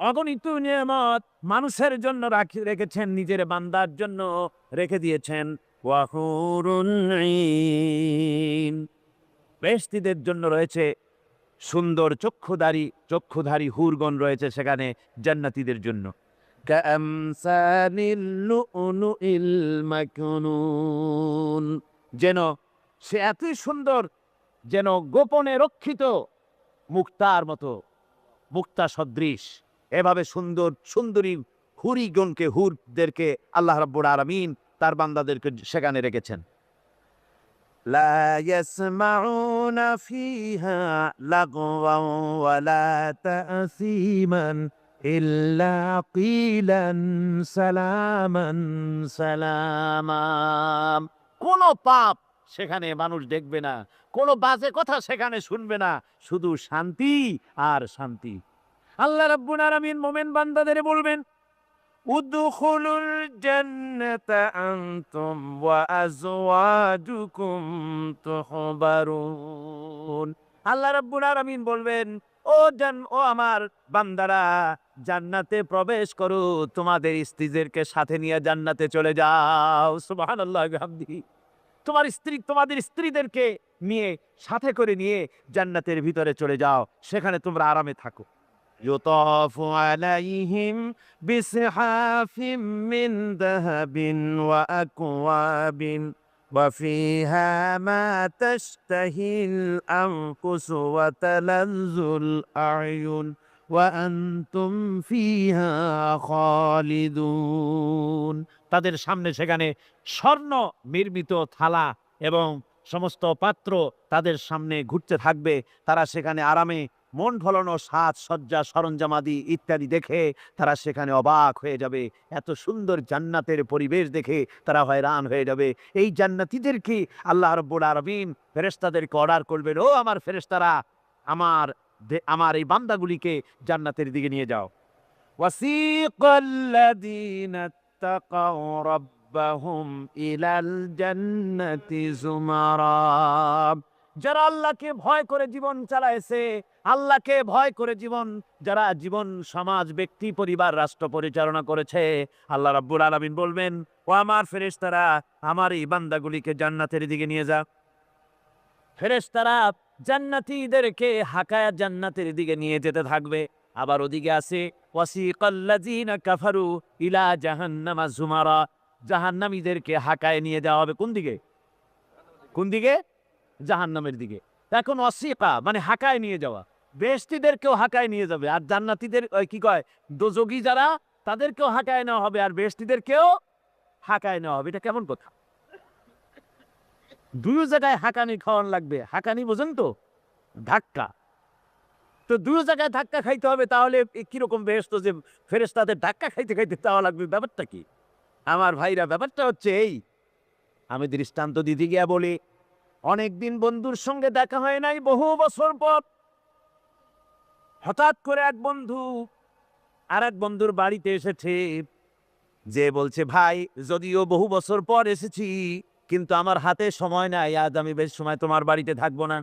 অগণিত নিয়ামত মানুষের জন্য রেখেছেন, নিজের বান্দার জন্য রেখে দিয়েছেন। ওয়া হুরুন ঈন, বেহেশতীদের জন্য রয়েছে সুন্দর চক্ষুধারী হুরগণ রয়েছে সেখানে জান্নাতীদের জন্য। কাআমসালিল লুউলুইল মাকনুন, যেন সে এতই সুন্দর, যেন গোপনে রক্ষিত মুক্তার মতো, মুক্তা সদৃশ। এভাবে সুন্দরী হুরদেরকে আল্লাহ রাব্বুল আলামিন তার বান্দাদেরকে সেখানে রেখেছেন। লা ইয়াসমাউনা ফিহা লাগওয়ান ওয়ালা তাসীমান ইল্লা কিলান সালামান সালামা। কোন পাপ সেখানে মানুষ দেখবে না, কোন বাজে কথা সেখানে শুনবে না, শুধু শান্তি আর শান্তি। আল্লাহ রাব্বুল আলামিন মুমিন বান্দাদের বলবেন, উদখুলুল জান্নাতা আনতুম ওয়া আজওয়াজুকুম তুহবারুন। আল্লাহ রাব্বুল আলামিন বলবেন, ও আমার বান্দারা, জান্নাতে প্রবেশ করো, তোমাদের স্ত্রীদেরকে সাথে নিয়ে জান্নাতে চলে যাও। সুবহানাল্লাহি ওয়া বিহামদিহি। তোমাদের স্ত্রীদেরকে নিয়ে, সাথে করে নিয়ে জান্নাতের ভিতরে চলে যাও, সেখানে তোমরা আরামে থাকো। ইউতাফু আলাইহিম বিসহাফিম মিন যাহাবিন ওয়া আকওয়াবিন ওয়া ফিহা মা তাশতাহিল আনফুসু ওয়া তালাজ্জুল আ'য়ুন ওয়া আনতুম ফিহা খালিদুন। তাদের সামনে সেখানে স্বর্ণ নির্মিত থালা এবং সমস্ত পাত্র তাদের সামনে ঘুরতে থাকবে। তারা সেখানে আরামে মন ভোলানো সাজসজ্জা সরঞ্জামাদি ইত্যাদি দেখে তারা সেখানে অবাক হয়ে যাবে। এত সুন্দর জান্নাতের পরিবেশ দেখে তারা হয়রান হয়ে যাবে। এই জান্নাতীদেরকে আল্লাহ রাব্বুল আলামিন ফেরেশতাদেরকে অর্ডার করবেন, ও আমার ফেরেশতারা, আমার এই বান্দাগুলিকে জান্নাতের দিকে নিয়ে যাও। ওয়াসিকাল্লাযীনা তাকাউ রাব্বাহুম ইলাল জান্নাতি যুমারা। যারা আল্লাহকে ভয় করে জীবন চালাইছে, আল্লাহকে ভয় করে যারা জীবন সমাজ ব্যক্তি পরিবার রাষ্ট্র পরিচালনা করেছে, আল্লাহ রাব্বুল আলামিন বলবেন, ও আমার ফেরেশতারা, আমার এই বান্দাগুলিকে জান্নাতের দিকে নিয়ে যা। ফেরেশতারা জান্নাতীদেরকে হাকায়া জান্নাতের দিকে নিয়ে যেতে থাকবে। আবার ওদিকে আছে ওয়াসিকাল্লাযীনা কাফারু ইলা জাহান্নামা যুমারা, জাহান্নামীদেরকে হাকায় নিয়ে যাওয়া হবে কোন দিকে? জাহান্নামের দিকে। এখন ওয়াসিকা মানে হাকায় নিয়ে যাওয়া, বেহেশতীদেরকেও হাকায় নিয়ে যাবে, আর জান্নাতীদের কি কয় দোজখী যারা, তাদেরকেও হাকায় নেওয়া হবে, আর বেহেশতীদেরকেও হাকায় নেওয়া হবে। এটা কেমন কথা? দুই জায়গায় হাঁকানি খাওয়ান লাগবে। হাঁকানি বোঝেন তো? ধাক্কা। তো দুই জায়গায় ধাক্কা খাইতে হবে, তাহলে কিরকম বেহেশত যে ফেরেশতাদের ধাক্কা খাইতে খাইতে যাওয়া লাগবে, ব্যাপারটা কি? আমার ভাইরা, ব্যাপারটা হচ্ছে এই, আমি দৃষ্টান্ত দিতে গিয়া বলি, অনেকদিন বন্ধুর সঙ্গে দেখা হয় নাই, বহু বছর পর হঠাৎ করে এক বন্ধু আর এক বন্ধুর বাড়িতে এসেছে, যে বলছে, ভাই যদিও বহু বছর পর এসেছি, কিন্তু আমার হাতে সময় নাই, আজ আমি বেশ সময় তোমার বাড়িতে থাকবো না।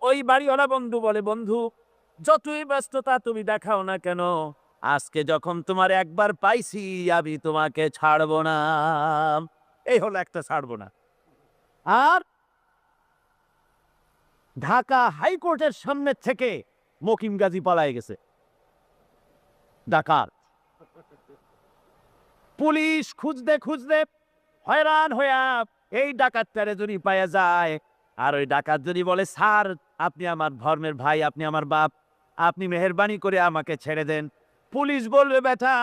ওই বাড়িওয়ালা বন্ধু বলে, বন্ধু যতই ব্যস্ততা তুমি দেখাও না কেন, আজকে যখন তোমার একবার পাইছি, আমি তোমাকে ছাড়বো না। এই হলো একটা ছাড়বো না। আর ঢাকা হাইকোর্টের সামনে থেকে মকিম গাজী পালায় গেছে, ডাকাত। পুলিশ খুঁজতে হয়রান হইয়া এই ডাকাতটারে যদি পাওয়া যায়, আর ওই ডাকাত যদি বলে, স্যার আপনি আমার ধর্মের ভাই, আপনি আমার বাপ, আপনি মেহেরবানি করে আমাকে ছেড়ে দেন, পুলিশ বলবে, বেটা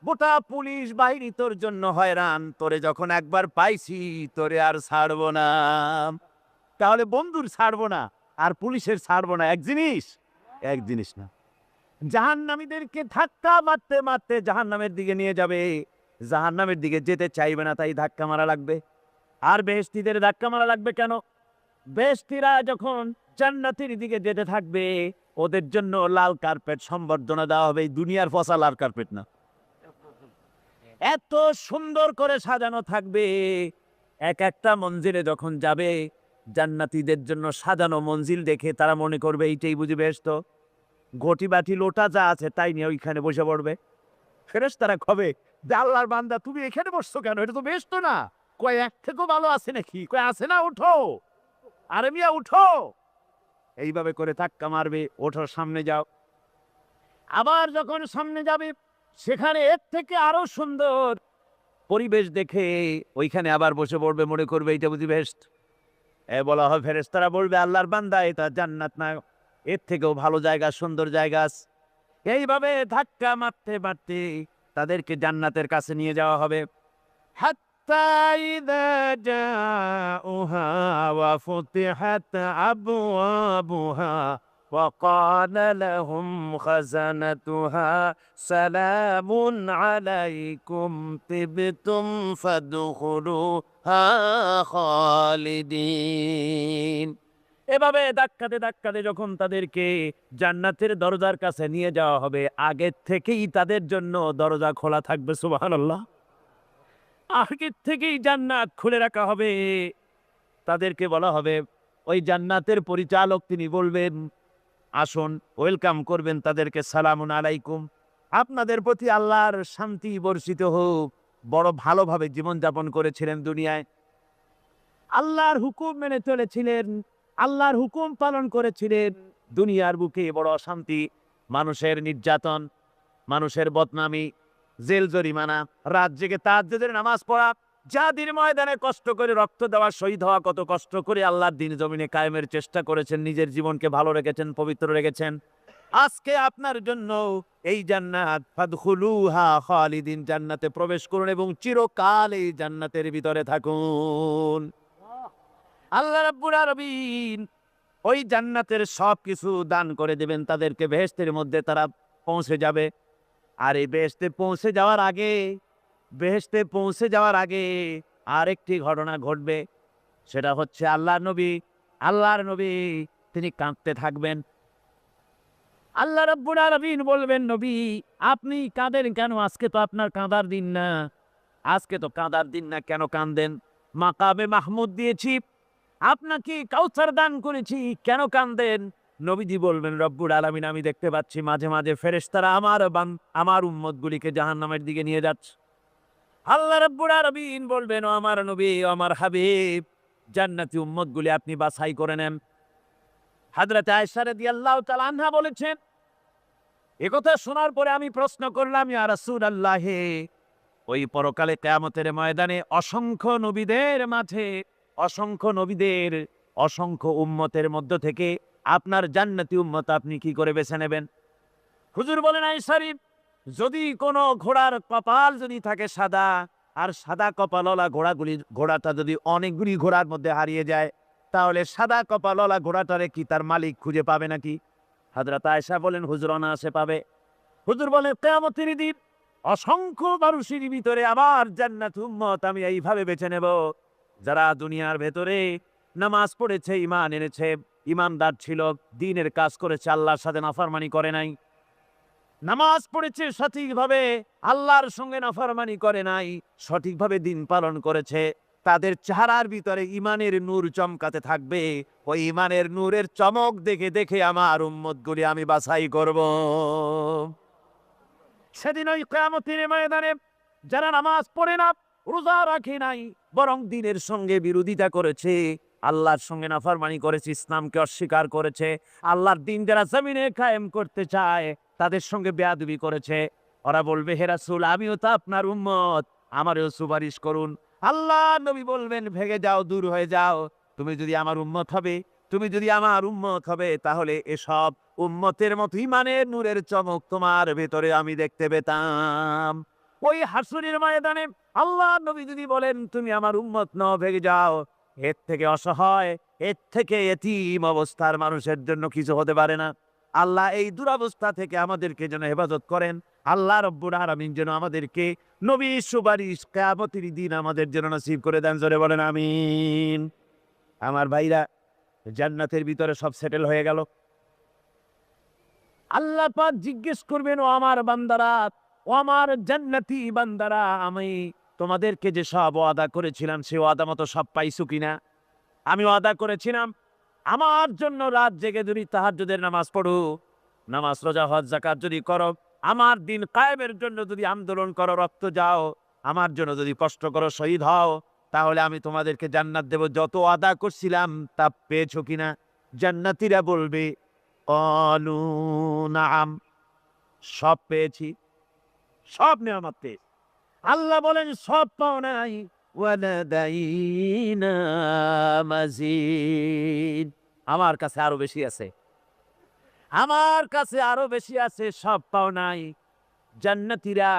গোটা পুলিশ বাহিনী তোর জন্য হয়রান, তোরে যখন একবার পাইছি তোরে আর ছাড়বো না। তাহলে বন্ধুর ছাড়বো না আর পুলিশের ছাড়বো না এক জিনিস না। জাহান্নামীদেরকে ধাক্কা মারতে মারতে জাহান্নামের দিকে নিয়ে যাবে, জাহান্নামের দিকে যেতে চাইবে না, তাই ধাক্কা মারা লাগবে। আর বেহেশতীদের ধাক্কা মারা লাগবে কেন? বেহেশতীরা যখন জান্নাতের দিকে যেতে থাকবে, ওদের জন্য লাল কার্পেট সম্বর্ধনা দেওয়া হবে। দুনিয়ার ফসা লাল কার্পেট না, এত সুন্দর করে সাজানো থাকবে। এক একটা মঞ্জিলে যখন যাবে, জান্নাতীদের জন্য সাজানো মঞ্জিল দেখে তারা মনে করবে এইটাই বুঝি বেহেশত। ঘটি বাটি লোটা যা আছে তাই নিয়ে ওইখানে বসে পড়বে। ফেরেশতারা কবে যে আল্লাহর বান্দা তুমি এখানে বসছো কেন? এটা তো বেশ তো না। কয় এক থেকেও ভালো আছে নাকি? কয় আছে না, উঠো। আরে মিয়া উঠো। এইভাবে করে ধাক্কা মারবে, ওঠো সামনে যাও। আবার যখন সামনে যাবে সেখানে এর থেকে আরো সুন্দর পরিবেশ দেখে ওইখানে আবার বসে পড়বে, মনে করবে এইটা বুঝি বেস্ট। বলা হয় ফেরেশতারা বলবে আল্লাহর বান্দা এটা জান্নাত না, এর থেকেও ভালো জায়গা, সুন্দর জায়গা আছে। এইভাবে ধাক্কা মারতে মারতে তাদেরকে জান্নাতের কাছে নিয়ে যাওয়া হবে। হাত্তা ইযা জাউহা ওয়া ফুতিহাত আবওয়াবুহা ওয়া ক্বালা লাহুম খাযানাতুহা সালামুন আলাইকুম তিবতুম ফাদখুলুহা খালিদিন। এভাবে ধাক্কাতে ধাক্কাতে যখন তাদেরকে জান্নাতের দরজার কাছে নিয়ে যাওয়া হবে, আগের থেকেই তাদের জন্য দরজা খোলা থাকবে। সুবহানাল্লাহ। আগের থেকেই জান্নাত খুলে রাখা হবে। তাদেরকে বলা হবে, ওই জান্নাতের পরিচালক তিনি বলবেন আসুন, ওয়েলকাম করবেন তাদেরকে, সালামুন আলাইকুম, আপনাদের প্রতি আল্লাহর শান্তি বর্ষিত হোক। বড় ভালোভাবে জীবনযাপন করেছিলেন দুনিয়ায়, আল্লাহর হুকুম মেনে চলেছিলেন, আল্লাহর হুকুম পালন করেছিলেন। দুনিয়ার বুকে বড় অশান্তি, মানুষের নির্যাতন, মানুষের বদনামি, জেল জরিমানা, রাত জেগে তাহাজ্জুদের নামাজ পড়া, জাহাদের ময়দানে কষ্ট করে রক্ত দেওয়া, শহীদ হওয়া, কত কষ্ট করে আল্লাহর দ্বীন জমিনে কায়েমের চেষ্টা করেছেন, নিজের জীবনকে ভালো রেখেছেন, পবিত্র রেখেছেন। আজকে আপনার জন্য এই জান্নাত, ফাদখুলুহা খালিদিন, জান্নাতে প্রবেশ করুন এবং চিরকাল এই জান্নাতের ভিতরে থাকুন। আল্লাহ রাব্বুল আলামিন ওই জান্নাতের সবকিছু দান করে দেবেন তাদেরকে, বেহেশতের মধ্যে তারা পৌঁছে যাবে। আর এই বেহেশতে পৌঁছে যাওয়ার আগে আরেকটি ঘটনা ঘটবে। সেটা হচ্ছে আল্লাহর নবী তিনি কাঁদতে থাকবেন। আল্লাহ রাব্বুল আলামিন বলবেন, নবী আপনি কাঁদেন কেন? আজকে তো আপনার কাঁদার দিন না। আজকে তো কাঁদার দিন না, কেন কাঁদেন? মাকামে মাহমুদ দিয়েছি, আপনাকে কাউসার দান করেছি, কেন কাঁদেন? নবীজি বলবেন, রব্বুল আলামিন আমি দেখতে পাচ্ছি মাঝে মাঝে ফেরেশতারা আমার উম্মতগুলিকে জাহান্নামের দিকে নিয়ে যাচ্ছে। আল্লাহ রাব্বুল আলামিন বলবেন, ও আমার নবী, ও আমার হাবিব, জান্নাতি উম্মতগুলি আপনি বাছাই করে নেন। হযরত আয়েশা রাদিয়াল্লাহু তাআলা আনহা বলেছেন, একথা শোনার পরে আমি প্রশ্ন করলাম, ইয়া রাসূলুল্লাহ, ওই পরকালে কিয়ামতের ময়দানে অসংখ্য নবীদের মাঝে, অসংখ্য উম্মতের মধ্য থেকে আপনার জান্নাতি উম্মত আপনি কি করে বেছে নেবেন? হুজুর বলেন, আয়েশা, যদি কোনো ঘোড়ার কপাল যদি থাকে সাদা, আর সাদা কপালওয়ালা ঘোড়াটা যদি অনেকগুলি ঘোড়ার মধ্যে হারিয়ে যায়, তাহলে সাদা কপালওয়ালা ঘোড়াটারে কি তার মালিক খুঁজে পাবে নাকি? হযরত আয়েশা বলেন, হুজুর অনায়াসে পাবে। হুজুর বলেন, কিয়ামতের দিন অসংখ্য মানুষের ভিতরে আমার জান্নাত উম্মত আমি এইভাবে বেছে নেব, যারা দুনিয়ার ভেতরে নামাজ পড়েছে, ঈমান এনেছে, ঈমানদার ছিল, দ্বীনের কাজ করেছে, আল্লাহর সাথে নাফরমানি করে নাই। নামাজ পড়েছে সঠিকভাবে, আল্লাহর সঙ্গে নাফরমানি করে নাই, সঠিকভাবে দ্বীন পালন করেছে। তাদের চেহারার ভিতরে ঈমানের নূর চমকাতে থাকবে। ওই ঈমানের নূরের চমক দেখে দেখে আমার উম্মতগুলি আমি বাছাই করব। সেদিন ওই কিয়ামতের ময়দানে যারা নামাজ পড়ে না, রোজা রাখে নাই, বরং দ্বীনের সঙ্গে বিরোধিতা করেছে, আল্লাহর সঙ্গে নাফরমানি করেছে, ইসলামকে অস্বীকার করেছে, আল্লাহর দ্বীন যারা জমিনে কায়েম করতে চায় তাদের সঙ্গে বেয়াদবি করেছে, ওরা বলবে, হে রাসূল আমিও তো আপনার উম্মত, আমারও সুপারিশ করুন। আল্লাহ নবী বলবেন, ভেগে যাও, দূর হয়ে যাও, তুমি যদি আমার উম্মত হবে তাহলে এসব উম্মতের মতো ঈমানের নূরের চমক তোমার ভেতরে আমি দেখতে পেতাম। ওই হাসরের ময়দানে আল্লাহ নবী যদি বলেন তুমি আমার উম্মত নও, ভেগে যাও, এর থেকে অসহায়, এর থেকে এতিম অবস্থার মানুষের জন্য কিছু হতে পারে না। আল্লাহ এই দুরবস্থা থেকে আমাদেরকে যেন হেফাজত করেন। আল্লাহ রব্বুল আলামিন যেন আমাদেরকে নবীর সুপারিশ কিয়ামতের দিন আমাদের জন্য নসিব করে দেন। জোরে বলেন আমিন। আমার ভাইরা, জান্নাতের ভিতরে সব সেটেল হয়ে গেল। আল্লাহ পাক জিজ্ঞেস করবেন, ও আমার বান্দারা, ও আমার জান্নাতি বান্দারা, আমি তোমাদেরকে যে সব ওয়াদা করেছিলাম সে ওয়াদা মতো সব পাইছো কিনা? আমি ওয়াদা করেছিলাম আমার জন্য রাত জেগে যদি তাহাজ্জুদের নামাজ পড়ো, নামাজ রোজা হজ যাকাত যদি করো, আমার দিন কায়েমের জন্য যদি আন্দোলন করো, রক্ত যাও, আমার জন্য যদি কষ্ট করো, শহীদ হও, তাহলে আমি তোমাদেরকে জান্নাত দেব। যত আদা করছিলাম তা পেয়েছো কিনা? জান্নাতীরা বলবে ক্বালু নাআম, সব পেয়েছি, সব নেয়ামত পেয়েছি। আল্লাহ বলেন সব পাও নাই, ওয়ালাদাইনা মাজিদ, আমার কাছে আরো বেশি আছে, আমার কাছে আরো বেশি আছে, সব পাও নাই। জান্নাতীরা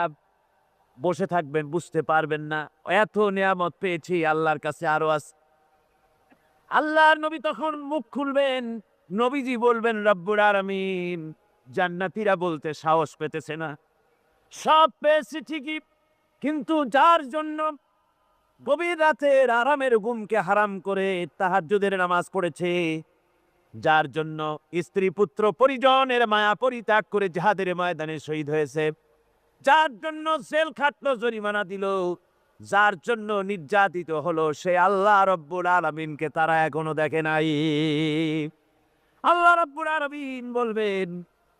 বসে থাকবেন, বুঝতে পারবেন না এত নিয়ামত পেয়েছি, আল্লাহর কাছে আরো আছে। আল্লাহর নবী তখন মুখ খুলবেন, নবীজি বলবেন রব্বুল আলামিন, জান্নাতীরা বলতে সাহস পেতেছে না, সব পেয়েছি ঠিকই, কিন্তু যার জন্য গভীর রাতের আরামের ঘুমকে হারাম করে তাহাজ্জুদের নামাজ পড়েছে, যার জন্য স্ত্রী পুত্র পরিজনের মায়া পরিত্যাগ করে জিহাদের ময়দানে শহীদ হয়েছে, যার জন্য জেল খাটলো, জরিমানা দিল, যার জন্য নির্যাতিত হলো, সে আল্লাহ রব্বুল আলামিনকে তারা এখনো দেখে নাই। আল্লাহ রব্বুল আলামিন বলবেন,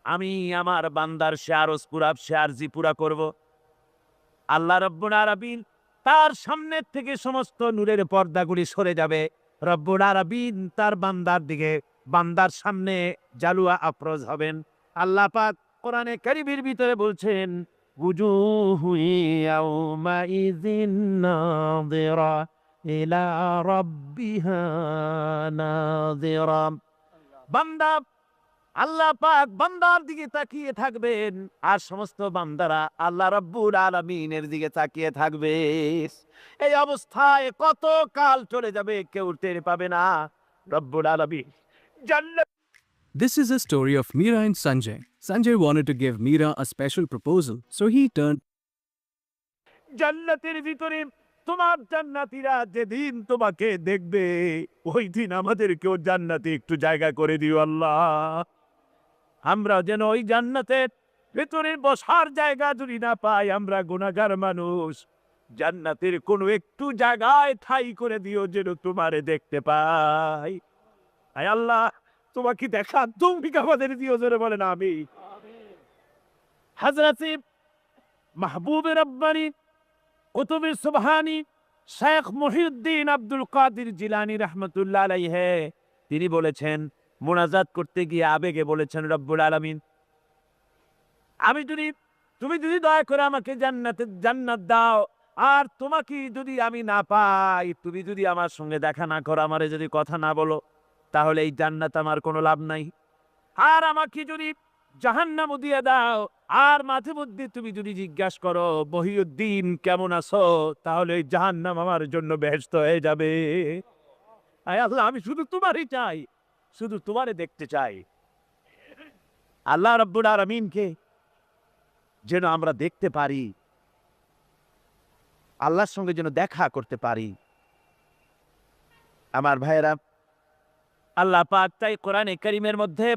আমি আমার বান্দার সে আরজ পুরা, সে আরজি পুরা করব। আল্লাহ রব্বুল আলামিন তার সামনের থেকে সমস্ত নূরের পর্দাগুলি সরে যাবে, রব্বুল আলামিন তার বান্দার দিকে, বান্দার সামনে জালুয়া আফরোজ হবেন। আল্লাহ পাক কোরআনে কারীমের ভিতরে বলছেন, উজুহু ইয়াউমাইযিন নাযিরা ইলা রাব্বিহা নাযিরা। বান্দা, আল্লাহ পাক বান্দার দিকে তাকিয়ে থাকবেন, আর সমস্ত বান্দারা আল্লাহ রাব্বুল আলামিনের দিকে তাকিয়ে থাকবে। এই অবস্থায় কত কাল চলে যাবে কেউ টের পাবে না। রব্বুল আলামিন জান্নাত। This is a story of Meera and Sanjay. Sanjay wanted to give Meera a special proposal, so he turned জান্নাতের ভিতরে তোমার জান্নাতীরা যেদিন তোমাকে দেখবে, ওই দিন আমাদেরকেও জান্নাতে একটু জায়গা করে দিও আল্লাহ। আমরা যেন ওই জান্নাতের ভেতরে বসার জায়গা যদি না পাই, আমরা গুনাহগার মানুষ, জান্নাতের কোনো একটু জায়গায় ঠাঁই করে দিও যেন তোমারে দেখতে পাই। আয় আল্লাহ, তোমাকে দেখা তুমি আমাদের দিও, জোরে বলেন আমি। হযরতে মাহবুবে রব্বানী কুতুবে সুবহানী শেখ মুহিউদ্দিন আব্দুল কাদের জিলানী রাহমাতুল্লাহ আলাইহি, তিনি বলেছেন, মুনাজাত করতে গিয়ে আবেগে বলেছেন, রব্বুল আলামিন, তুমি যদি দয়া করে আমাকে জান্নাত দাও, আর তোমাকে যদি আমি না পাই, তুমি যদি আমার সঙ্গে দেখা না করো, আমারে যদি কথা না বলো, তাহলে এই জান্নাত আমার কোনো লাভ নাই। আর আমাকে যদি জাহান্নামও দিয়ে দাও, আর মাঝে মধ্যে তুমি যদি জিজ্ঞাসা করো মহিউদ্দিন কেমন আছো, তাহলে এই জাহান্নাম আমার জন্য বেহেশত হয়ে যাবে। আয় আল্লাহ, আমি শুধু তোমারই চাই, শুধু তোমারে দেখতে চাই। আল্লাহ রাব্বুল আলামিনকে যেন আমরা দেখতে পারি, আল্লাহর সঙ্গে যেন দেখা করতে পারি। আমার ভাইয়েরা, আল্লাহ পাক তাই কোরআনে কারীমের মধ্যে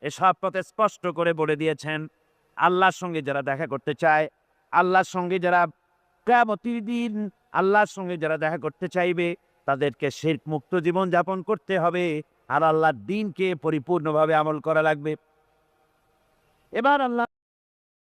এসব পথে স্পষ্ট করে বলে দিয়েছেন, আল্লাহর সঙ্গে যারা দেখা করতে চায়, আল্লাহর সঙ্গে যারা কিয়ামতের দিন আল্লাহর সঙ্গে যারা দেখা করতে চাইবে, তাদেরকে শিরক মুক্ত জীবন যাপন করতে হবে, আর আল্লাহর দ্বীনকে পরিপূর্ণভাবে আমল করা লাগবে। এবার আল্লাহ